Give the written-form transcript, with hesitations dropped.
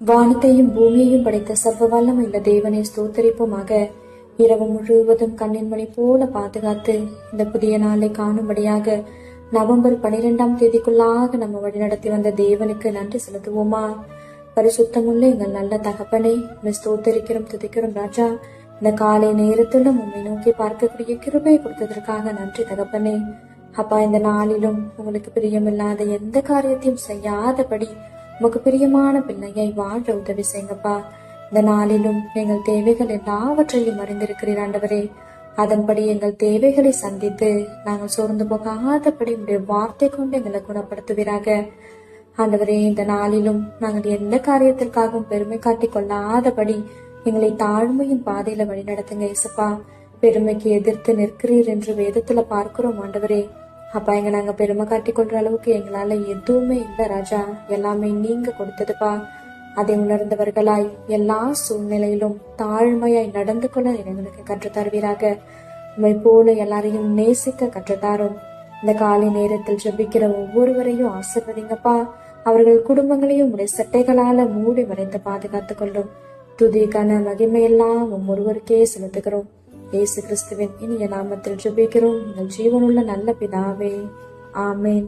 வானத்தையும் பூமியையும் படைத்த சர்வ வல்லமை உள்ள தேவனை ஸ்தோத்தரிப்போமாக. இரவு முழுவதும் கண்ணின் மணி போல பாதுகாத்து இந்த புதிய நாளை காணும்படியாக நவம்பர் 12ஆம் தேதிக்குள்ளாக நம்ம வழிநடத்தி வந்த தேவனுக்கு நன்றி செலுத்துவோமா. பரிசுத்தமுள்ள எங்கள் நல்ல தகப்பனை ஸ்தோத்தரிக்கிறோம், துதிக்கிறோம் ராஜா. இந்த காலை நேரத்திலும் உண்மை நோக்கி பார்க்கக்கூடிய கிருபை கொடுத்ததற்காக நன்றி தகப்பனே. அப்பா, இந்த நாளிலும் உங்களுக்கு பிரியமில்லாத எந்த காரியத்தையும் செய்யாதபடி உமக்கு பிரியமான பிள்ளையை வாழ உதவி செய்யுங்கப்பா. இந்த நாளிலும் எங்கள் தேவைகள் எல்லாவற்றையும் அறிந்திருக்கிறீர் ஆண்டவரே. அதன்படி எங்கள் தேவைகளை சந்தித்து நாங்கள் சோர்ந்து போகாதபடி உடைய வார்த்தை கொண்டு எங்களை குணப்படுத்துவீராக ஆண்டவரே. இந்த நாளிலும் நாங்கள் எந்த காரியத்திற்காகவும் பெருமை காட்டிக் கொள்ளாதபடி எங்களை தாழ்மையின் பாதையில வழி நடத்துங்க இயேசுப்பா. பெருமைக்கு எதிர்த்து நிற்கிறீர் என்று வேதத்துல பார்க்கிறோம் ஆண்டவரே. அப்பா, எங்க நாங்க பெருமை காட்டி கொள்ற அளவுக்கு எங்களால எதுவுமே இல்லை ராஜா. எல்லாமே நீங்க கொடுத்ததுப்பா. அதை உணர்ந்தவர்களாய் எல்லா சூழ்நிலையிலும் தாழ்மையாய் நடந்து கொள்ள எங்களுக்கு கற்றுத்தருவீராக. உண்மை போல எல்லாரையும் நேசிக்க கற்றுத்தாரும். இந்த காலை நேரத்தில் ஜெபிக்கிற ஒவ்வொருவரையும் ஆசீர்வதிங்கப்பா. அவர்கள் குடும்பங்களையும் உடைய சட்டைகளால மூடி மறைந்து பாதுகாத்துக் கொள்ளும். துதிக்கான மகிமையெல்லாம் ஒவ்வொருவருக்கே செலுத்துகிறோம். இயேசு கிறிஸ்துவின் இனிய நாமத்தில் ஜெபிக்கிறோம் எங்கள் ஜீவனுள்ள நல்ல பிதாவே, ஆமேன்.